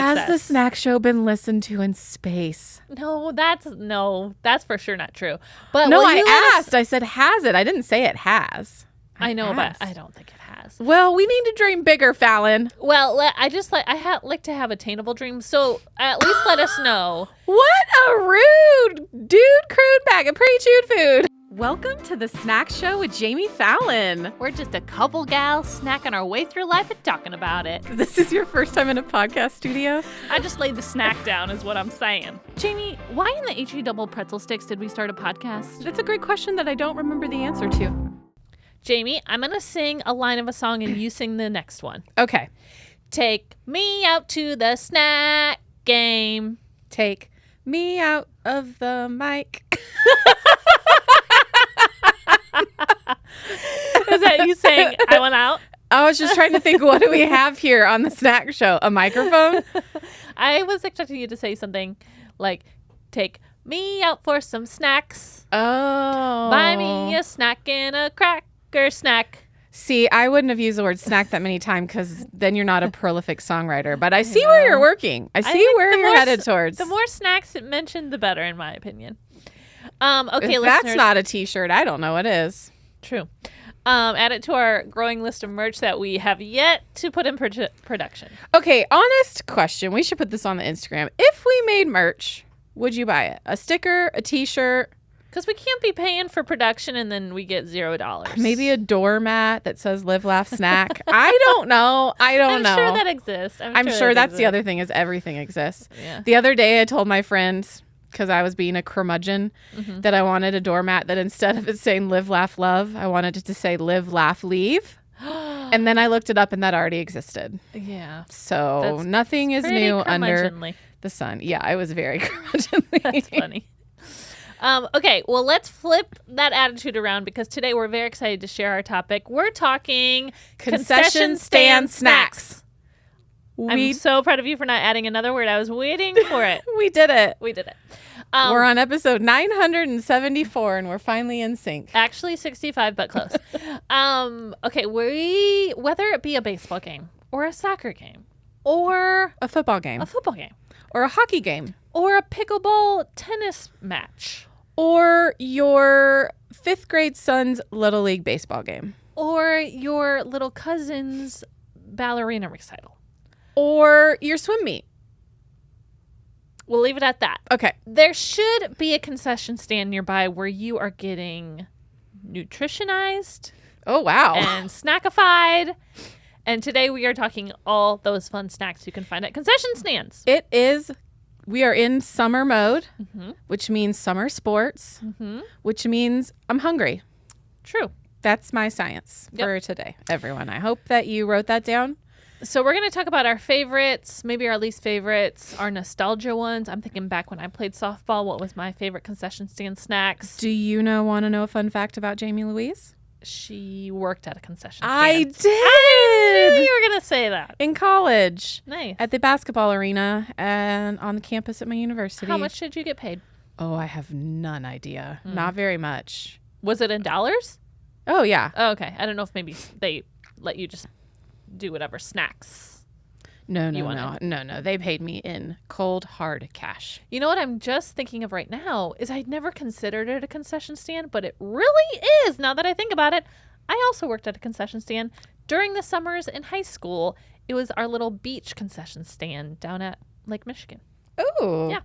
Has success. the snack show been listened to in space? No, that's for sure not true. But No, will you let I us- asked. I said, has it? I didn't say it has. I know, asked. but I don't think it has. Well, we need to dream bigger, Fallon. Well, I like to have attainable dreams, so at least let us know. What a rude dude crude bag of pre-chewed food. Welcome to the Snack Show with Jami Fallon. We're just a couple gals snacking our way through life and talking about it. This is your first time in a podcast studio? I just laid the snack down is what I'm saying. Jamie, why in the HE double pretzel sticks did we start a podcast? That's a great question that I don't remember the answer to. Jamie, I'm going to sing a line of a song and you sing the next one. Okay. Take me out to the snack game. Take me out of the mic. Is that you saying I want out? I was just trying to think, what do we have here on the snack show? A microphone? I was expecting you to say something like, take me out for some snacks. Oh. Buy me a snack and a cracker snack. See, I wouldn't have used the word snack that many times because then you're not a prolific songwriter. But I see where you're working. I see think where the you're more headed towards. The more snacks it mentioned, the better, in my opinion. Okay, If listeners. that's not a t-shirt, I don't know what is. True. Add it to our growing list of merch that we have yet to put in production. Okay, honest question. We should put this on the Instagram. If we made merch, would you buy it? A sticker, a t-shirt, Because we can't be paying for production and then we get $0. maybe a doormat that says live, laugh, snack? I don't know. I don't know. I'm sure that exists. I'm sure that's the other thing is everything exists. Yeah. The other day I told my friend, because I was being a curmudgeon, Mm-hmm. that I wanted a doormat that instead of it saying live, laugh, love, I wanted it to say live, laugh, leave. And then I looked it up and that already existed. Yeah. So That's nothing is pretty new under curmudgeonly. the sun. Yeah, I was very curmudgeonly. That's funny. Okay, well, let's flip that attitude around because today we're very excited to share our topic. We're talking Concession stand snacks. I'm We so proud of you for not adding another word. I was waiting for it. we did it. We did it. We're on episode 974 and we're finally in sync. Actually 65, but close. Okay, whether it be a baseball game or a soccer game or A football game a football game or a hockey game or a pickleball tennis match or your 5th grade son's Little League baseball game or your little cousin's ballerina recital. or your swim meet. We'll leave it at that. Okay. There should be a concession stand nearby where you are getting nutritionized Oh, wow. and snackified. And today we are talking all those fun snacks you can find at concession stands. We are in summer mode, Mm-hmm. which means summer sports, which means I'm hungry. True. That's my science for today, everyone. I hope that you wrote that down. So we're going to talk about our favorites, maybe our least favorites, our nostalgia ones. I'm thinking back when I played softball, what was my favorite concession stand snacks? Do you want to know a fun fact about Jamie Louise? She worked at a concession stand. I did. I knew you were going to say that. In college. Nice. At the basketball arena and on the campus at my university. How much did you get paid? Oh, I have none idea. Not very much. Was it in dollars? Oh, yeah. Oh, okay. I don't know if maybe they let you just do whatever snacks. No. They paid me in cold, hard cash. You know what I'm just thinking of right now is I'd never considered it a concession stand, but it really is now that I think about it. I also worked at a concession stand during the summers in high school. It was our little beach concession stand down at Lake Michigan. Oh. Yeah.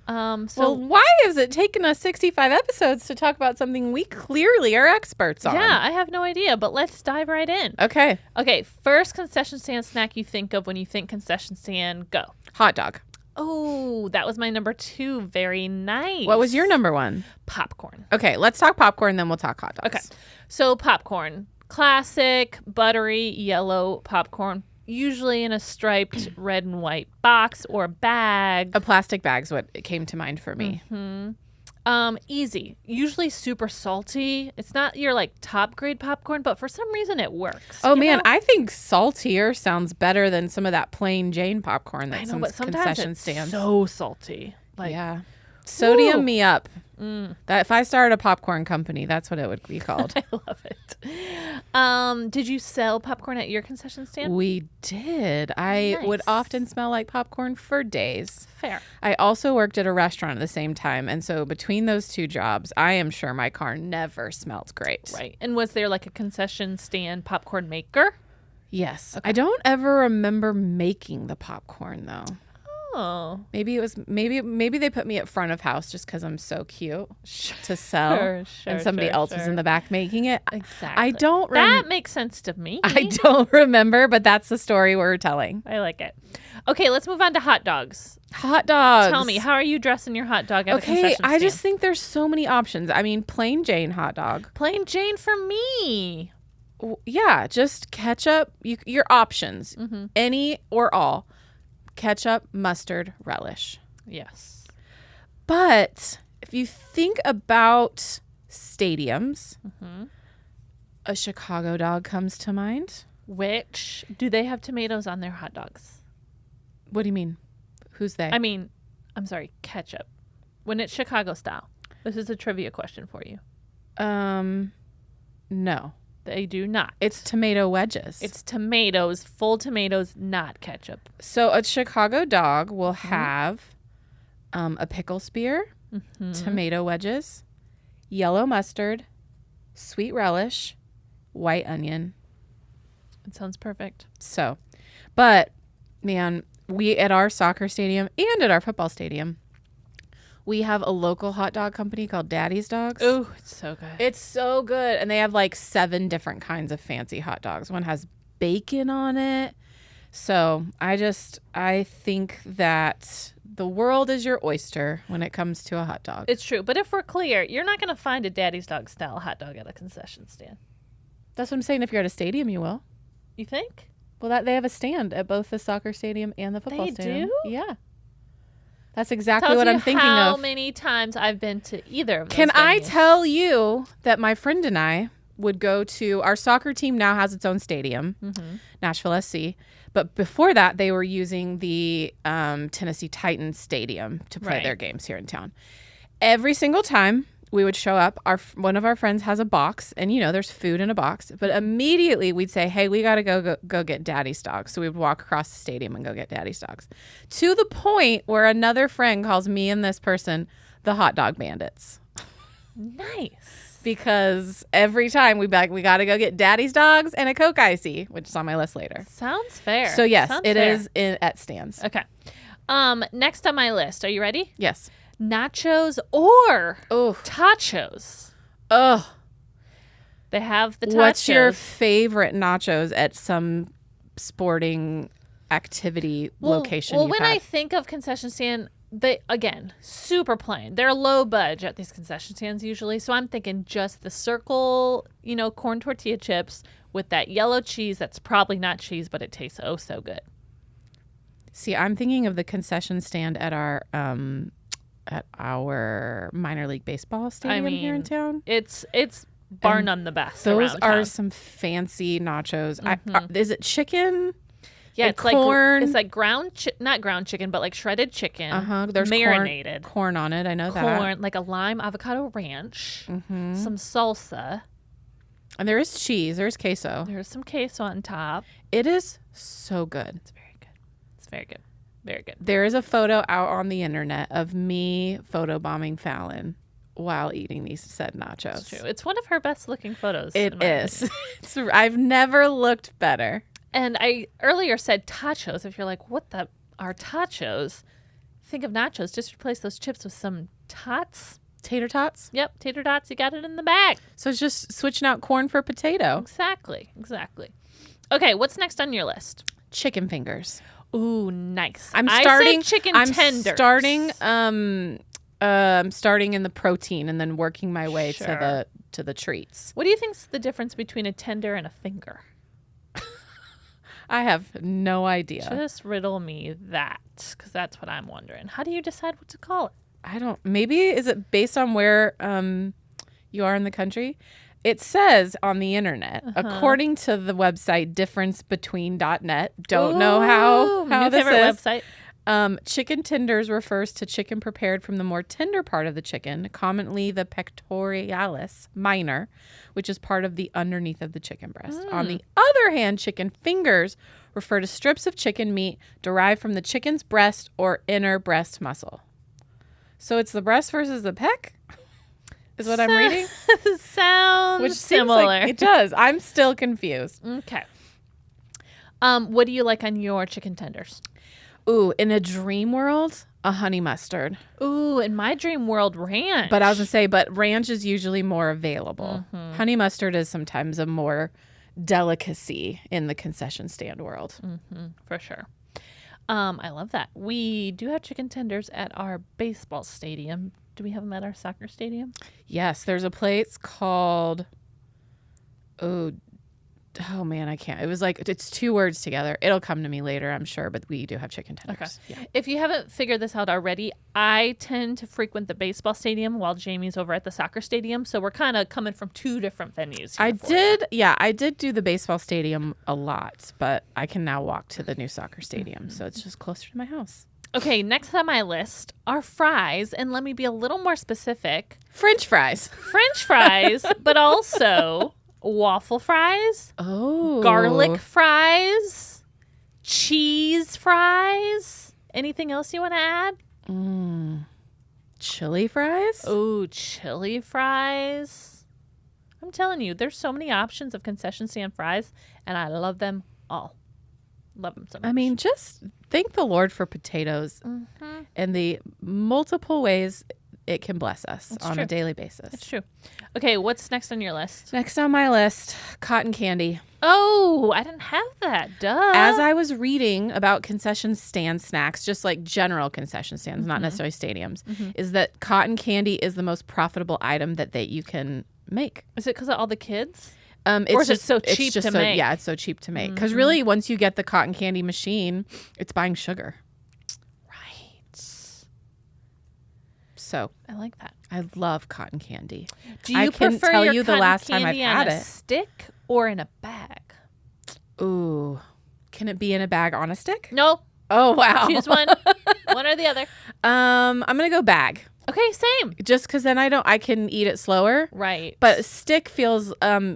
So Well, why has it taken us 65 episodes to talk about something we clearly are experts on? yeah, I have no idea, but let's dive right in. Okay. Okay, first concession stand snack you think of when you think concession stand, go. Hot dog. Oh, that was my number 2. Very nice. What was your number 1? Popcorn. Okay, let's talk popcorn, then we'll talk hot dogs. Okay. So popcorn, classic, buttery, yellow popcorn, usually in a striped red and white box or bag. A plastic bag's what came to mind for me. Easy, usually super salty. It's not your like top grade popcorn, but for some reason it works. Oh, you man, know? I think saltier sounds better than some of that plain Jane popcorn I that know, some but sometimes concession it's stands. so salty. Like, yeah. Sodium Ooh. me up. Mm. That if I started a popcorn company, that's what it would be called. I love it. Did you sell popcorn at your concession stand? We did. I would Nice. often smell like popcorn for days. Fair. I also worked at a restaurant at the same time. And so between those two jobs, I am sure my car never smelled great. Right. And was there like a concession stand popcorn maker? Yes. I don't ever remember making the popcorn though. Oh. Maybe it was maybe they put me at front of house just because I'm so cute to sell, and somebody else was in the back making it. Exactly. I don't. That makes sense to me. I don't remember, but that's the story we're telling. I like it. Okay, let's move on to hot dogs. Hot dogs. Tell me, how are you dressing your hot dog at a Okay, concession stand? I just think there's so many options. I mean, plain Jane hot dog. Plain Jane for me. Yeah, just ketchup. Your options, Mm-hmm. any or all. Ketchup, mustard, relish. Yes. But if you think about stadiums, Mm-hmm. a Chicago dog comes to mind. Which, do they have tomatoes on their hot dogs? What do you mean? Who's they? I mean, I'm sorry, ketchup. When it's Chicago style. This is a trivia question for you. No. They do not. It's tomato wedges. It's tomatoes, full tomatoes, not ketchup. So a Chicago dog will have a pickle spear, tomato wedges, yellow mustard, sweet relish, white onion. It sounds perfect. So, but man, we at our soccer stadium and at our football stadium, we have a local hot dog company called Daddy's Dogs. Oh, it's so good. It's so good. And they have like 7 different kinds of fancy hot dogs. One has bacon on it. So I think that the world is your oyster when it comes to a hot dog. It's true. But if we're clear, you're not going to find a Daddy's Dog style hot dog at a concession stand. That's what I'm saying. If you're at a stadium, you will. You think? Well, they have a stand at both the soccer stadium and the football They stadium. do? Yeah. That's exactly Tells what you I'm thinking how of. many times I've been to either of those Can I venues. tell you that my friend and I would go to our soccer team now has its own stadium, Nashville SC. But before that, they were using the Tennessee Titans stadium to play their games here in town. Every single time we would show up, one of our friends has a box, and there's food in a box. But immediately we'd say, "Hey, we got to go get Daddy's Dogs." So we would walk across the stadium and go get Daddy's Dogs, to the point where another friend calls me and this person the hot dog bandits. Nice. Because every time we'd be like, "We got to go get Daddy's Dogs and a Coke Icy," which is on my list later. Sounds fair. So yes, Sounds it fair. is at stands. Okay. Next on my list. Are you ready? Yes. Nachos or Oh, Tot-chos. oh. They have the Tot-chos. What's your favorite nachos at some sporting activity location? Well, you've when had? I think of concession stand, they, again, super plain. They're low budget at these concession stands usually. So I'm thinking just the circle, corn tortilla chips with that yellow cheese that's probably not cheese, but it tastes oh so good. See, I'm thinking of the concession stand at our minor league baseball stadium here in town. It's bar none the best. Those around are town. some fancy nachos. Is it chicken? Yeah, and it's corn. It's like not ground chicken, but like shredded chicken. There's marinated corn on it. I know that. corn, like a lime avocado ranch, some salsa. And there is cheese. There's queso. There's some queso on top. It is so good. It's very good. It's very good. Very good. There is a photo out on the internet of me photobombing Fallon while eating these said nachos. It's true. It's one of her best looking photos. It is. I've never looked better. And I earlier said Tot-chos. If you're like, what the are Tot-chos? Think of nachos. Just replace those chips with some tots. Tater tots? Yep, tater tots. You got it in the bag. So it's just switching out corn for potato. Exactly. Okay, what's next on your list? Chicken fingers. Ooh, nice. I'm starting chicken tenders. I'm starting in the protein and then working my way Sure. to the treats. What do you think's the difference between a tender and a finger? I have no idea. Just riddle me that, because that's what I'm wondering. How do you decide what to call it? Maybe is it based on where you are in the country? It says on the internet, according to the website differencebetween.net. Don't know how New this favorite is. website. Chicken tenders refers to chicken prepared from the more tender part of the chicken, commonly the pectoralis minor, which is part of the underneath of the chicken breast. On the other hand, chicken fingers refer to strips of chicken meat derived from the chicken's breast or inner breast muscle. So it's the breast versus the pec? Is what I'm reading? Sounds Which similar. Like it does. I'm still confused. Okay. What do you like on your chicken tenders? Ooh, in a dream world, a honey mustard. Ooh, in my dream world, ranch. But I was going to say, but ranch is usually more available. Honey mustard is sometimes a more delicacy in the concession stand world. For sure. I love that. We do have chicken tenders at our baseball stadium. Do we have them at our soccer stadium? Yes, there's a place called, oh man, I can't. It was like, it's 2 words together. It'll come to me later, I'm sure, but we do have chicken tenders. Okay. Yeah. If you haven't figured this out already, I tend to frequent the baseball stadium while Jamie's over at the soccer stadium. So we're kind of coming from 2 different venues. I did do the baseball stadium a lot, but I can now walk to the new soccer stadium. So it's just closer to my house. Okay, next on my list are fries. And let me be a little more specific. French fries. French fries, but also waffle fries. Oh. Garlic fries. Cheese fries. Anything else you want to add? Chili fries? Oh, chili fries. I'm telling you, there's so many options of concession stand fries, and I love them all. Love them so much. I mean, just thank the Lord for potatoes and the multiple ways it can bless us on a daily basis. It's true. Okay, what's next on your list? Next on my list, cotton candy. Oh, I didn't have that. Duh. As I was reading about concession stand snacks, just like general concession stands, not necessarily stadiums, is that cotton candy is the most profitable item that you can make. Is it because of all the kids? It's or is just it so cheap to make? Yeah, it's so cheap to make. Because really, once you get the cotton candy machine, it's buying sugar. Right. So I like that. I love cotton candy. Do you I can prefer tell your you the cotton last time I've candy had on a it. stick or in a bag? Ooh, can it be in a bag on a stick? No. Oh wow. Choose one. One or the other. I'm gonna go bag. Okay, same. Just because then I can eat it slower. Right. But a stick feels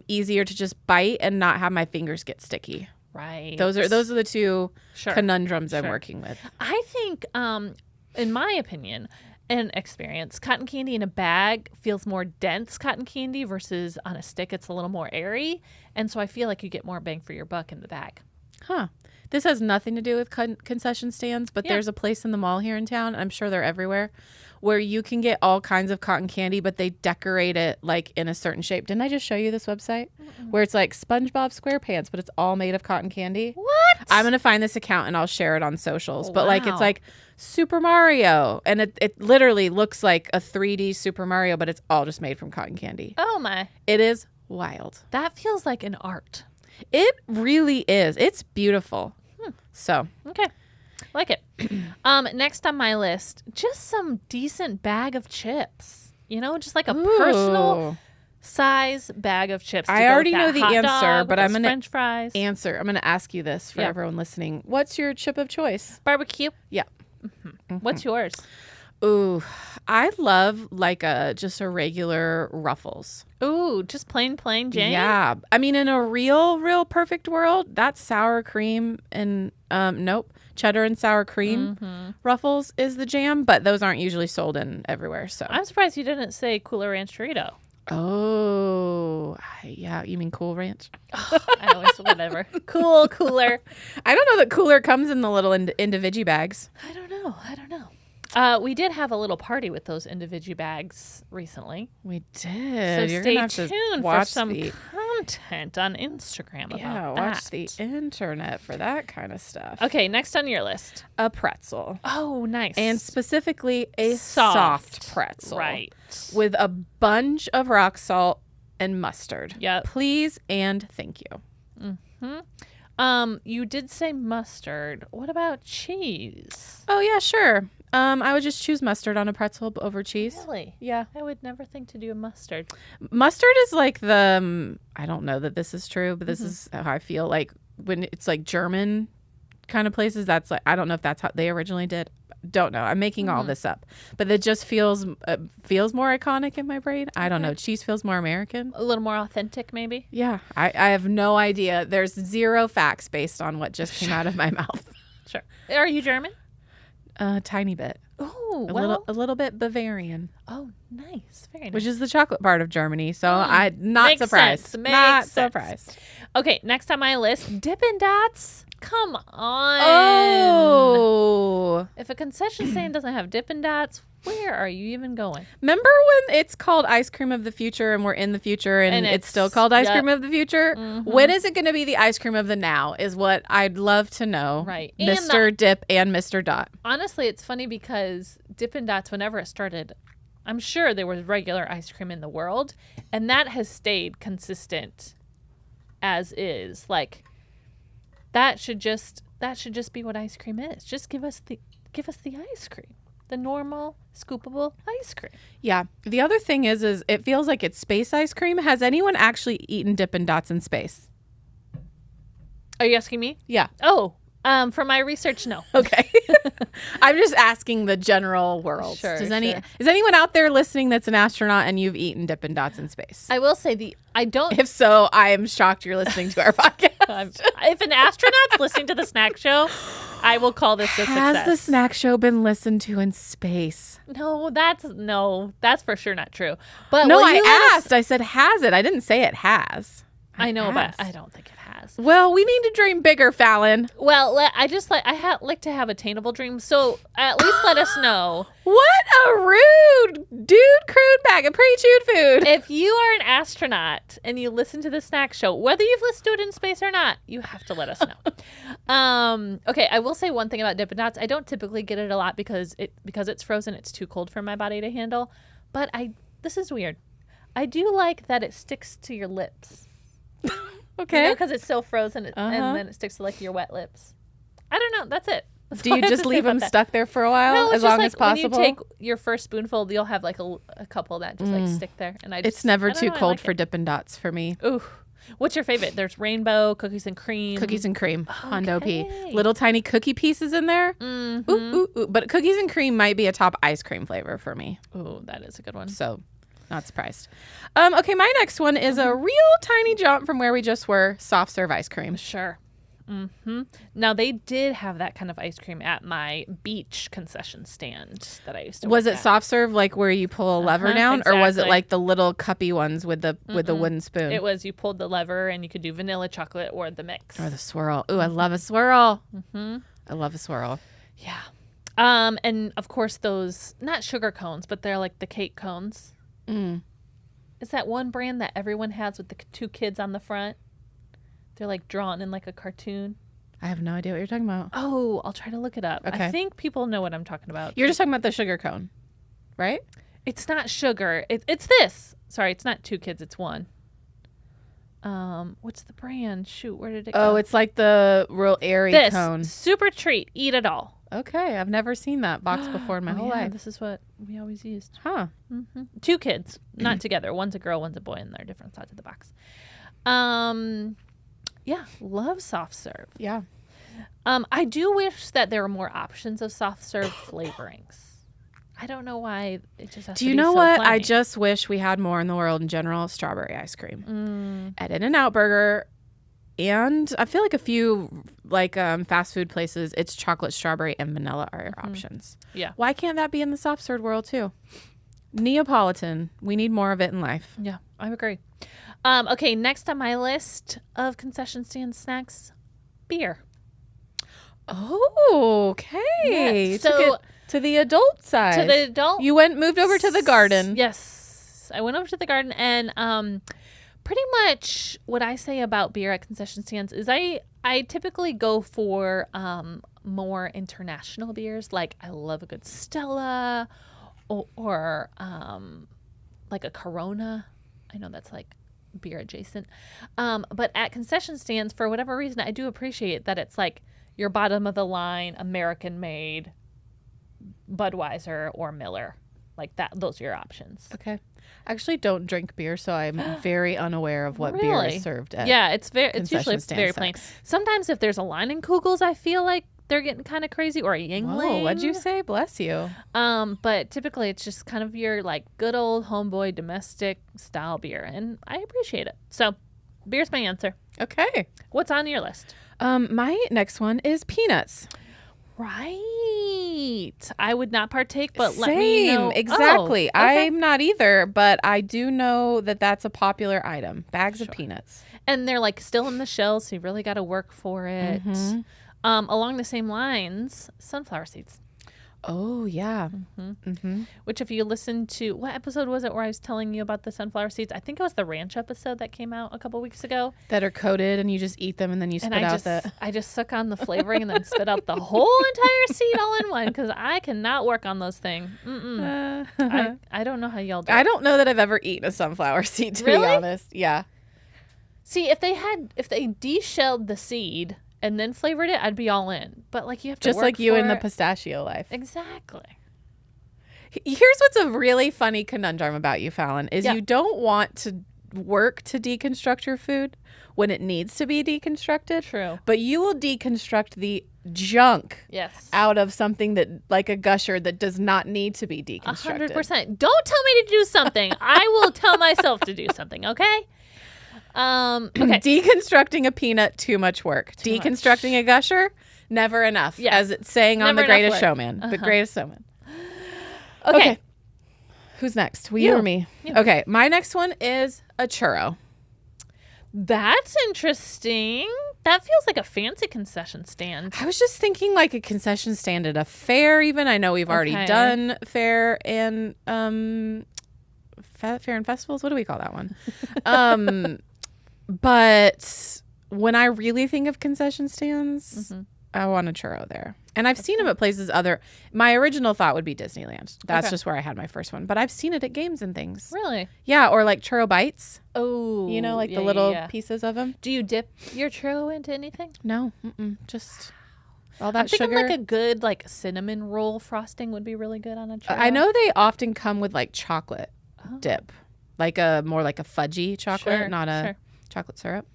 easier to just bite and not have my fingers get sticky. Right. Those are the 2 conundrums I'm Sure. working with. I think, in my opinion and experience, cotton candy in a bag feels more dense cotton candy versus on a stick. It's a little more airy. And so I feel like you get more bang for your buck in the bag. Huh. This has nothing to do with concession stands, but there's a place in the mall here in town, I'm sure they're everywhere, where you can get all kinds of cotton candy, but they decorate it like in a certain shape. Didn't I just show you this website? Where it's like SpongeBob SquarePants, but it's all made of cotton candy? What? I'm going to find this account and I'll share it on socials. Oh, but like, it's wow. like Super Mario. And it literally looks like a 3D Super Mario, but it's all just made from cotton candy. Oh, my. It is wild. That feels like an art. It really is. It's beautiful. So. Okay. Like it. Next on my list, just some decent bag of chips. You know, just like a personal size bag of chips. I already know the answer, but I'm going to French fries. I'm going to ask you this for everyone listening. What's your chip of choice? Barbecue. Yeah. What's yours? Ooh, I love like just a regular Ruffles. Ooh, just plain Jane? Yeah. I mean, in a real perfect world, that's sour cream and cheddar and sour cream. Ruffles is the jam, but those aren't usually sold in everywhere. So I'm surprised you didn't say Cooler Ranch Dorito. Oh, yeah. You mean Cool Ranch? I always, whatever. Cooler. I don't know that Cooler comes in the little individual bags. I don't know. We did have a little party with those individual bags recently. We did. So You're stay gonna have to tuned for watch some content on Instagram about that. Watch the internet for that kind of stuff. Okay, next on your list. A pretzel. Oh, nice. And specifically a soft pretzel. Right. With a bunch of rock salt and mustard. Yep. Please and thank you. You did say mustard. What about cheese? Oh, yeah, sure. I would just choose mustard on a pretzel over cheese. Really? Yeah. I would never think to do a mustard. Mustard is like I don't know that this is true, but this is how I feel like when it's like German kind of places. That's like, I don't know if that's how they originally did. Don't know. I'm making all this up, but it just feels more iconic in my brain. I don't know. Cheese feels more American. A little more authentic, maybe. Yeah. I have no idea. There's zero facts based on what just came out of my mouth. Sure. Are you German? A tiny bit. Oh, A little bit Bavarian. Oh, nice. Very nice. Which is the chocolate part of Germany. So I'm not Makes surprised. sense. Makes Not sense. surprised. Okay, next on my list, Dippin' Dots. Come on. Oh. If a concession stand doesn't have Dippin' Dots, where are you even going? Remember when it's called Ice Cream of the Future and we're in the future and it's still called Ice Cream of the Future? Mm-hmm. When is it going to be the Ice Cream of the Now is what I'd love to know. Right. Mr. Dip and Mr. Dot. Honestly, it's funny because Dippin' Dots, whenever it started, I'm sure there was regular ice cream in the world, and that has stayed consistent as is. Like, that should just be what ice cream is. Just give us the ice cream. The normal scoopable ice cream. Yeah. The other thing is it feels like it's space ice cream. Has anyone actually eaten Dippin' Dots in space? Are you asking me? Yeah. Oh, for my research, no. Okay. I'm just asking the general world. Sure, Is anyone out there listening that's an astronaut and you've eaten Dippin' Dots in space? I will say I don't. If so, I am shocked you're listening to our podcast. If an astronaut's listening to the snack show, I will call this a success. Has the snack show been listened to in space? No, that's for sure not true. But no, I asked. I said, has it? I didn't say it has. I know, but I don't think it has. Well, we need to dream bigger, Fallon. Well, I like to have attainable dreams. So at least let us know. What a rude crude bag of pre-chewed food. If you are an astronaut and you listen to the snack show, whether you've listened to it in space or not, you have to let us know. Okay, I will say one thing about Dippin' Dots. I don't typically get it a lot because it's frozen. It's too cold for my body to handle. But this is weird. I do like that it sticks to your lips. Okay. Because it's so frozen and then it sticks to like your wet lips. I don't know. That's it. That's Do you just leave them stuck there for a while, no, as long as possible? When you take your first spoonful, you'll have like a couple that just like stick there. And it's never too cold for Dippin' Dots for me. Ooh. What's your favorite? There's rainbow, cookies and cream. Cookies and cream. Hondo P. Little tiny cookie pieces in there. Mm-hmm. Ooh. But cookies and cream might be a top ice cream flavor for me. Ooh, that is a good one. So, not surprised. Okay, my next one is a real tiny jump from where we just were. Soft serve ice cream. Sure. Mm-hmm. Now, they did have that kind of ice cream at my beach concession stand that I used to Was work it at. soft serve, like where you pull a lever down? Exactly. Or was it like the little cuppy ones with the wooden spoon? It was, you pulled the lever and you could do vanilla chocolate or the mix. Or the swirl. Ooh, I love a swirl. Mm-hmm. I love a swirl. Yeah. And of course those, not sugar cones, but they're like the cake cones. Mm. It's that one brand that everyone has with the two kids on the front. They're like drawn in like a cartoon. I have no idea what you're talking about. Oh, I'll try to look it up. Okay. I think people know what I'm talking about. You're just talking about the sugar cone, right? It's not sugar. It's this. Sorry, it's not two kids. It's one. What's the brand? Shoot, where did it go? Oh, it's like the real airy this cone. Super Treat. Eat it all. Okay, I've never seen that box before in my whole life. This is what we always used. Huh. Mm-hmm. Two kids, not together. One's a girl, one's a boy, and they're different sides of the box. Yeah, love soft serve. Yeah. I do wish that there were more options of soft serve flavorings. I don't know why it just has Do to you be know so what? plain. I just wish we had more in the world in general. Strawberry ice cream. At In-N-Out Burger, and I feel like a few like fast food places, it's chocolate, strawberry, and vanilla are your options. Yeah. Why can't that be in the soft serve world too? Neapolitan. We need more of it in life. Yeah, I agree. Okay, next on my list of concession stand snacks, beer. Oh, okay. Yeah, You took so it to the adult side. to the adult. moved over to the garden. Yes, I went over to the garden, and pretty much what I say about beer at concession stands is I typically go for more international beers. Like I love a good Stella or like a Corona. I know that's like beer adjacent. But at concession stands, for whatever reason, I do appreciate that it's like your bottom of the line, American made Budweiser or Miller. Like that, those are your options. Okay. I actually don't drink beer, so I'm very unaware of what beer Really? is served at. Yeah, it's usually stand very plain. snacks. Sometimes if there's a line in Kugels, I feel like they're getting kind of crazy, or a Yingling. Whoa, what'd you say? Bless you. But typically it's just kind of your like good old homeboy domestic style beer, and I appreciate it. So, beer's my answer. Okay. What's on your list? My next one is peanuts. Right. I would not partake, but Same, let me know. exactly. Oh, okay. I'm not either, but I do know that that's a popular item. Bags of peanuts. And they're like still in the shells, so you really got to work for it. Mm-hmm. Along the same lines, sunflower seeds. Oh, yeah. Which if you listen to, what episode was it where I was telling you about the sunflower seeds? I think it was the ranch episode that came out a couple weeks ago. That are coated and you just eat them and then you spit out the... I just suck on the flavoring and then spit out the whole entire seed all in one because I cannot work on those things. I don't know how y'all do it. I don't know that I've ever eaten a sunflower seed, to be honest. Yeah. See, if they deshelled the seed and then flavored it, I'd be all in. But like you have to Just work like you for in the it. pistachio life. Exactly. Here's what's a really funny conundrum about you, Fallon, is you don't want to work to deconstruct your food when it needs to be deconstructed. True. But you will deconstruct the junk out of something that, like a gusher, that does not need to be deconstructed. 100%. Don't tell me to do something. I will tell myself to do something, okay? Okay. Deconstructing a peanut, too much work. Too Deconstructing a gusher, never enough. Yeah. As it's saying on Never The Greatest enough Showman. The Greatest Showman. Okay. Who's next? You or me? You. Okay. My next one is a churro. That's interesting. That feels like a fancy concession stand. I was just thinking like a concession stand at a fair even. I know we've already done fair and fair and festivals. What do we call that one? But when I really think of concession stands, I want a churro there. And I've seen them at places my original thought would be Disneyland. That's just where I had my first one. But I've seen it at games and things. Really? Yeah, or like churro bites. Oh. You know, like the little pieces of them. Do you dip your churro into anything? No. Just all that I'm sugar. thinking like a good like cinnamon roll frosting would be really good on a churro. I know they often come with like chocolate dip. Like more like a fudgy chocolate, not a chocolate syrup.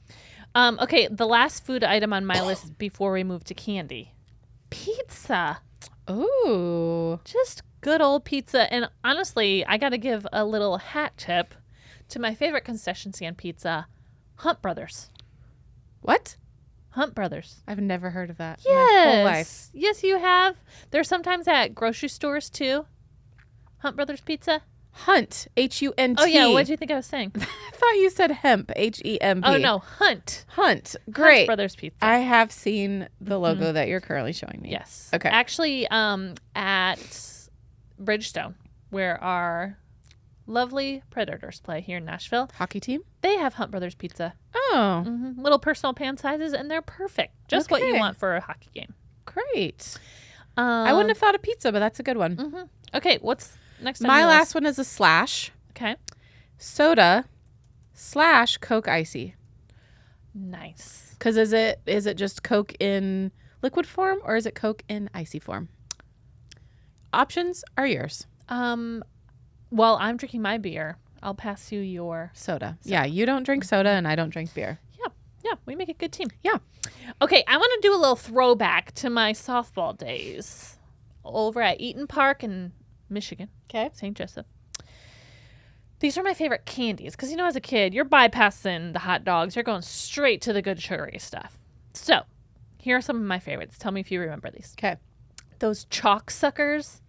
Okay, the last food item on my list before we move to candy. Pizza. Ooh. Just good old pizza. And honestly, I got to give a little hat tip to my favorite concession stand pizza, Hunt Brothers. What? Hunt Brothers. I've never heard of that. Yes. My whole life. Yes, you have. They're sometimes at grocery stores too. Hunt Brothers Pizza. Hunt. H-U-N-T. Oh, yeah. What did you think I was saying? I thought you said hemp. H-E-M-P. Oh, no. Hunt. Hunt. Great. Hunt Brothers Pizza. I have seen the logo that you're currently showing me. Yes. Okay. Actually, at Bridgestone, where our lovely Predators play here in Nashville, Hockey team? they have Hunt Brothers Pizza. Oh. Little personal pan sizes, and they're perfect. Just what you want for a hockey game. Great. I wouldn't have thought of pizza, but that's a good one. Okay, what's next on My your last list? one is a slash. Okay. Soda / Coke Icy. Nice. Because is it just Coke in liquid form or is it Coke in icy form? Options are yours. While I'm drinking my beer, I'll pass you your soda. Yeah, you don't drink soda and I don't drink beer. Yeah, we make a good team. Yeah. Okay, I want to do a little throwback to my softball days over at Eaton Park in Michigan. Okay. St. Joseph. These are my favorite candies because, you know, as a kid, you're bypassing the hot dogs. You're going straight to the good sugary stuff. So, here are some of my favorites. Tell me if you remember these. Okay. Those chalk suckers.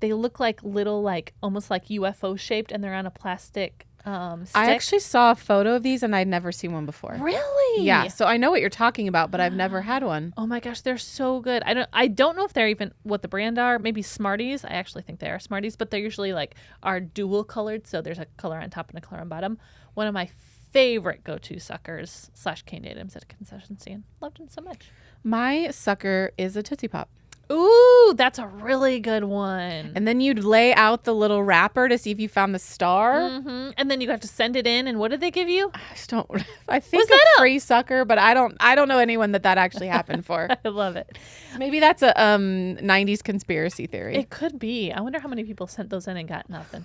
They look like little, like, almost like UFO shaped, and they're on a plastic stick. I actually saw a photo of these and I'd never seen one before. Really? Yeah. So I know what you're talking about, but I've never had one. Oh my gosh, they're so good. I don't know if they're even what the brand are. Maybe Smarties. I actually think they are Smarties, but they're usually like are dual colored. So there's a color on top and a color on bottom. One of my favorite go-to suckers / candy items at a concession stand. Loved them so much. My sucker is a Tootsie Pop. Ooh, Ooh, that's a really good one. And then you'd lay out the little wrapper to see if you found the star. Mm-hmm. And then you have to send it in. And what did they give you? I just don't. I think a free sucker, but I don't know anyone that actually happened for. I love it. Maybe that's a 90s conspiracy theory. It could be. I wonder how many people sent those in and got nothing.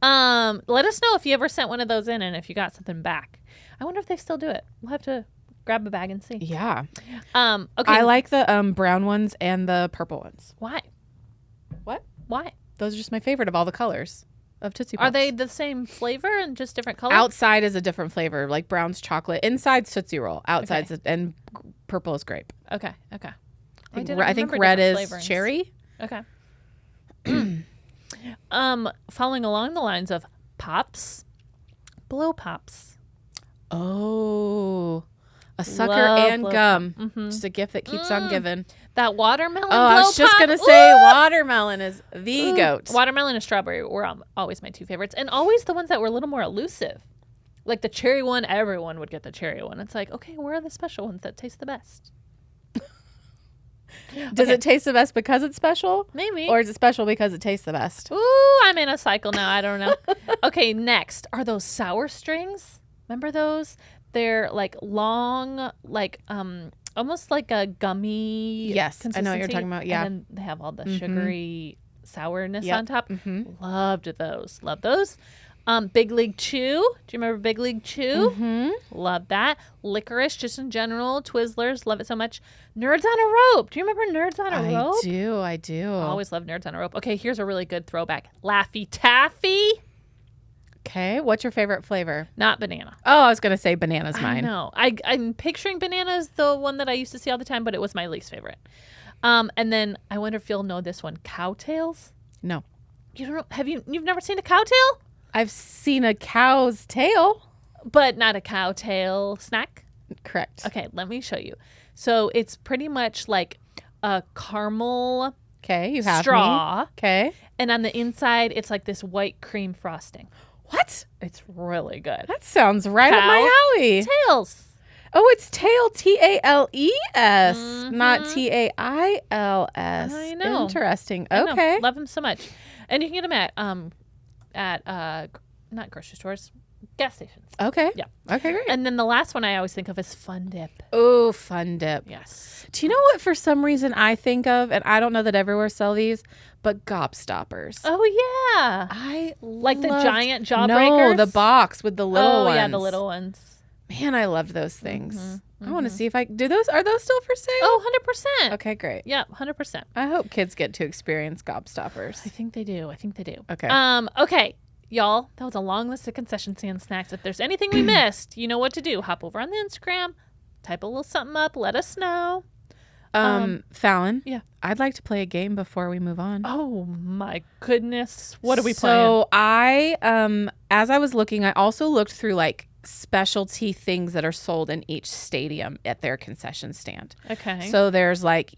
Let us know if you ever sent one of those in and if you got something back. I wonder if they still do it. We'll have to grab a bag and see. Yeah. Okay. I like the brown ones and the purple ones. Why? What? Why? Those are just my favorite of all the colors of Tootsie Pops. Are they the same flavor and just different colors? Outside is a different flavor, like brown's chocolate. Inside's Tootsie Roll. Outside's and purple is grape. Okay. I think red is cherry. Okay. Following along the lines of Pops, Blow Pops. Oh, a sucker Love and blow gum. Mm-hmm. Just a gift that keeps on giving. That watermelon. Oh, I was just gonna say watermelon is the goat. Watermelon and strawberry were always my two favorites, and always the ones that were a little more elusive. Like the cherry one, everyone would get the cherry one. It's like, okay, where are the special ones that taste the best? Does it taste the best because it's special? Maybe. Or is it special because it tastes the best? Ooh, I'm in a cycle now. I don't know. Okay, next are those sour strings. Remember those? They're like long, like almost like a gummy. Yes, I know what you're talking about. Yeah. And then they have all the sugary sourness Yep. on top. Mm-hmm. Loved those. Love those. Big League Chew. Do you remember Big League Chew? Mm-hmm. Love that. Licorice, just in general. Twizzlers. Love it so much. Nerds on a Rope. Do you remember Nerds on a Rope? I do. Always love Nerds on a Rope. Okay, here's a really good throwback. Laffy Taffy. Okay, what's your favorite flavor? Not banana. Oh, I was going to say banana's mine. I know. I'm picturing banana as the one that I used to see all the time, but it was my least favorite. And then I wonder if you'll know this one. Cowtails? No. You don't know? You've never seen a cowtail? I've seen a cow's tail. But not a cowtail snack? Correct. Okay, let me show you. So it's pretty much like a caramel Okay, you have straw. me. Okay. And on the inside, it's like this white cream frosting. What? It's really good. That sounds right up my alley. Tails. Oh, it's tail, Tales, not Mhm. Tails. I know. Interesting. I know. Okay. Love them so much. And you can get them at not grocery stores, gas stations. Okay. Yeah. Okay, great. And then the last one I always think of is Fun Dip. Oh, Fun Dip. Yes. Do you know what for some reason I think of, and I don't know that everywhere sell these, but Gobstoppers. Oh yeah. I Like the loved- giant jawbreakers? No, the box with the little ones. Oh yeah, the little ones. Man, I loved those things. Mm-hmm, I want to see if I do those. Are those still for sale? Oh, 100%. Okay, great. Yeah, 100%. I hope kids get to experience Gobstoppers. I think they do. Okay. Okay. Y'all, that was a long list of concession stand snacks. If there's anything we missed, you know what to do. Hop over on the Instagram, type a little something up, let us know. Fallon. Yeah. I'd like to play a game before we move on. Oh my goodness. What are we playing? So I, as I was looking, I also looked through like specialty things that are sold in each stadium at their concession stand. Okay. So there's like,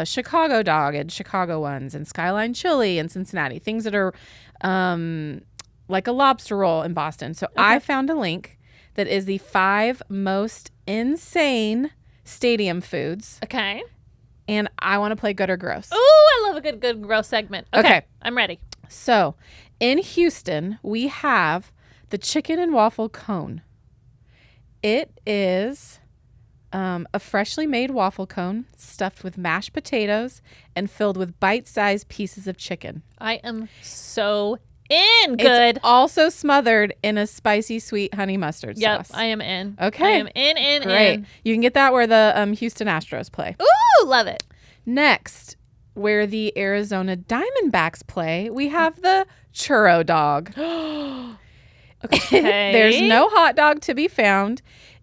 Chicago dog and Chicago ones and Skyline chili in Cincinnati, things that are like a lobster roll in Boston. So I found a link that is the 5 most insane stadium foods. Okay. And I want to play good or gross. Ooh, I love a good gross segment. Okay. I'm ready. So in Houston, we have the chicken and waffle cone. It is a freshly made waffle cone stuffed with mashed potatoes and filled with bite-sized pieces of chicken. I am so in. Good. It's also smothered in a spicy sweet honey mustard Yep, sauce. I am in. Okay. I am in. Great. You can get that where the Houston Astros play. Ooh, love it. Next, where the Arizona Diamondbacks play, we have the churro dog. Okay. There's no hot dog to be found.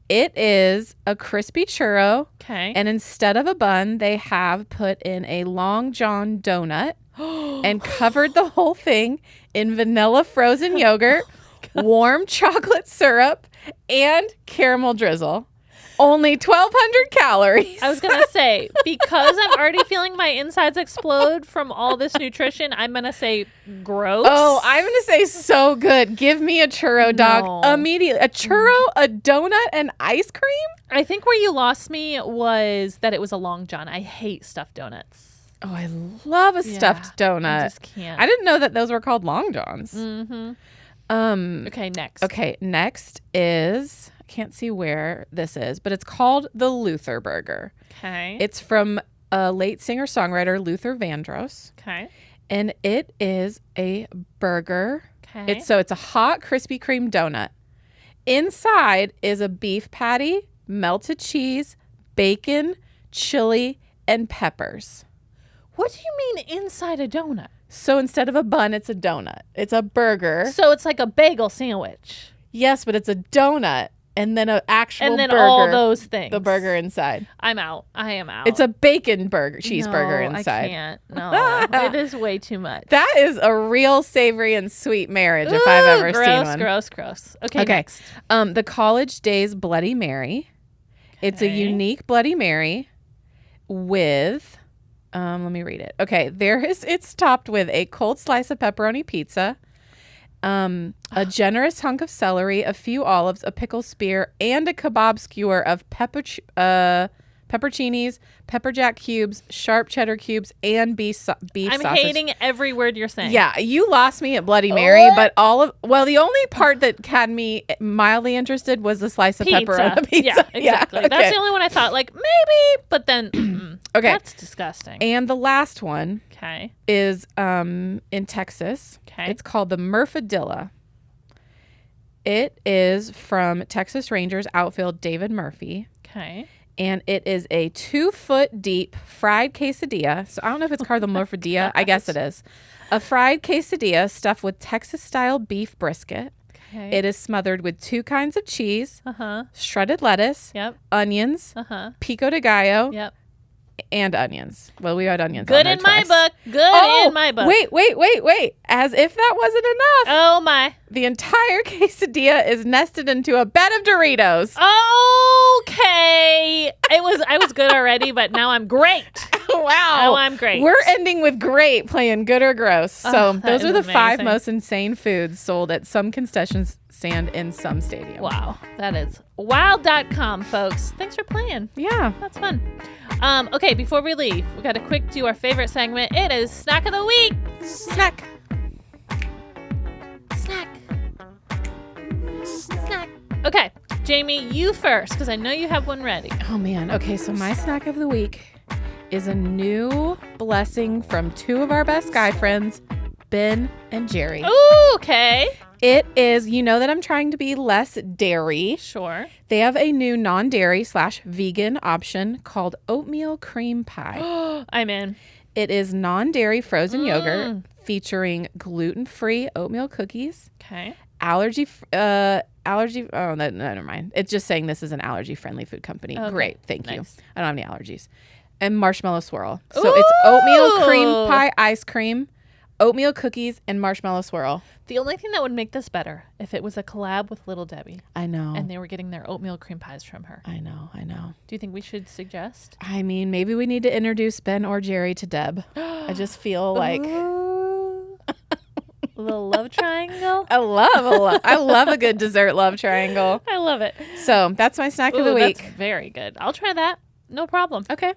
It is a crispy churro. Okay. And instead of a bun, they have put in a Long John donut and covered the whole thing in vanilla frozen yogurt, warm chocolate syrup, and caramel drizzle. Only 1,200 calories. I was going to say, because I'm already feeling my insides explode from all this nutrition, I'm going to say gross. Oh, I'm going to say so good. Give me a churro dog immediately. A churro, a donut, and ice cream? I think where you lost me was that it was a Long John. I hate stuffed donuts. Oh, I love a stuffed donut. I just can't. I didn't know that those were called Long Johns. Okay, next. Okay, next is, I can't see where this is, but it's called the Luther Burger. Okay. It's from a late singer-songwriter, Luther Vandross. Okay. And it is a burger. Okay. It's a hot Krispy Kreme donut. Inside is a beef patty, melted cheese, bacon, chili, and peppers. What do you mean inside a donut? So instead of a bun, it's a donut. It's a burger. So it's like a bagel sandwich. Yes, but it's a donut and then an actual burger. And then all those things. The burger inside. I'm out. I am out. It's a bacon burger, cheeseburger inside. I can't. No, it is way too much. That is a real savory and sweet marriage if I've ever seen one. Gross. Okay, next. The College Days Bloody Mary. It's a unique Bloody Mary with... let me read it. Okay, it's topped with a cold slice of pepperoni pizza, a generous hunk of celery, a few olives, a pickle spear, and a kebab skewer of pepperoncinis, pepper jack cubes, sharp cheddar cubes, and beef sausage. I'm hating every word you're saying. Yeah, you lost me at Bloody Mary, but the only part that had me mildly interested was the slice of pepperoni pizza. Yeah, exactly. Okay. That's the only one I thought, like, maybe, but then, okay. That's disgusting. And the last one is in Texas. Okay. It's called the Murphadilla. It is from Texas Rangers outfield David Murphy. Okay. And it is a 2-foot deep fried quesadilla. So I don't know if it's called the Murphadilla. I guess it is. A fried quesadilla stuffed with Texas-style beef brisket. Okay. It is smothered with 2 kinds of cheese, shredded lettuce, Yep. onions, pico de gallo, Yep. and onions. Well, we had onions Good on there in my twice. book. Good in my book. Wait. As if that wasn't enough. Oh, my. The entire quesadilla is nested into a bed of Doritos. Okay. I was good already, but now I'm great. Wow. Now I'm great. We're ending with great, playing good or gross. So those is are the 5 amazing. most insane foods sold at some concession stand in some stadium. Wow. That is wild.com, folks. Thanks for playing. Yeah. That's fun. Okay, before we leave, we got to quick do our favorite segment. It is Snack of the Week. Snack. Okay, Jamie, you first, because I know you have one ready. Oh, man. Okay, so my snack of the week is a new blessing from 2 of our best guy friends, Ben and Jerry. Ooh, okay. It is, you know that I'm trying to be less dairy. Sure. They have a new non-dairy / vegan option called oatmeal cream pie. I'm in. It is non-dairy frozen yogurt featuring gluten-free oatmeal cookies. Okay. Never mind. It's just saying this is an allergy-friendly food company. Okay. Great. Thank you. Nice. I don't have any allergies. And marshmallow swirl. So it's oatmeal cream pie ice cream, oatmeal cookies, and marshmallow swirl. The only thing that would make this better if it was a collab with Little Debbie. I know. And they were getting their oatmeal cream pies from her. I know. Do you think we should suggest? I mean, maybe we need to introduce Ben or Jerry to Deb. I just feel like... A little love triangle. I love a good dessert love triangle. I love it. So that's my snack of the week. That's very good. I'll try that. No problem. Okay.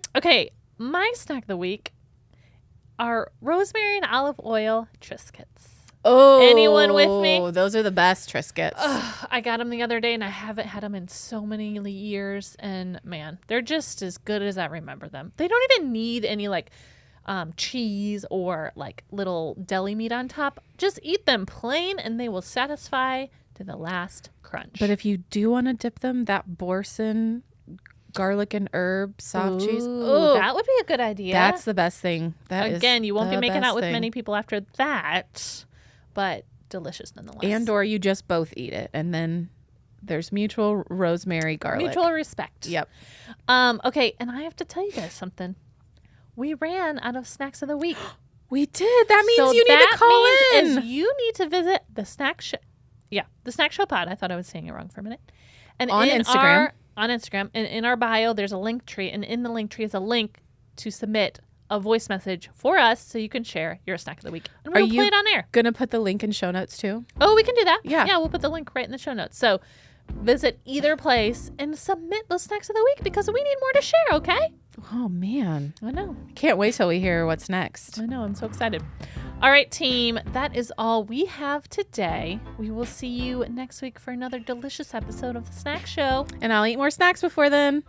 My snack of the week are rosemary and olive oil Triscuits. Oh, anyone with me? Those are the best Triscuits. I got them the other day and I haven't had them in so many years. And man, they're just as good as I remember them. They don't even need any cheese or like little deli meat on top. Just eat them plain and they will satisfy to the last crunch. But if you do want to dip them, that Borson garlic and herb soft cheese. Ooh, that would be a good idea. That's the best thing. Again, you won't be making out with many people after that, but delicious nonetheless. And or you just both eat it and then there's mutual rosemary garlic. Mutual respect. Yep. Okay, and I have to tell you guys something. We ran out of snacks of the week. We did. That means you need to call in. You need to visit the Snack Show. Yeah, the Snack Show Pod. I thought I was saying it wrong for a minute. And on in Instagram. our on Instagram. And in our bio, there's a link tree. And in the link tree is a link to submit a voice message for us so you can share your snack of the week. And we'll play it on air. Gonna put the link in show notes too? Oh, we can do that. Yeah. Yeah, we'll put the link right in the show notes. So visit either place and submit those snacks of the week because we need more to share, okay? Oh, man. I know. Can't wait till we hear what's next. I know. I'm so excited. All right, team. That is all we have today. We will see you next week for another delicious episode of The Snack Show. And I'll eat more snacks before then.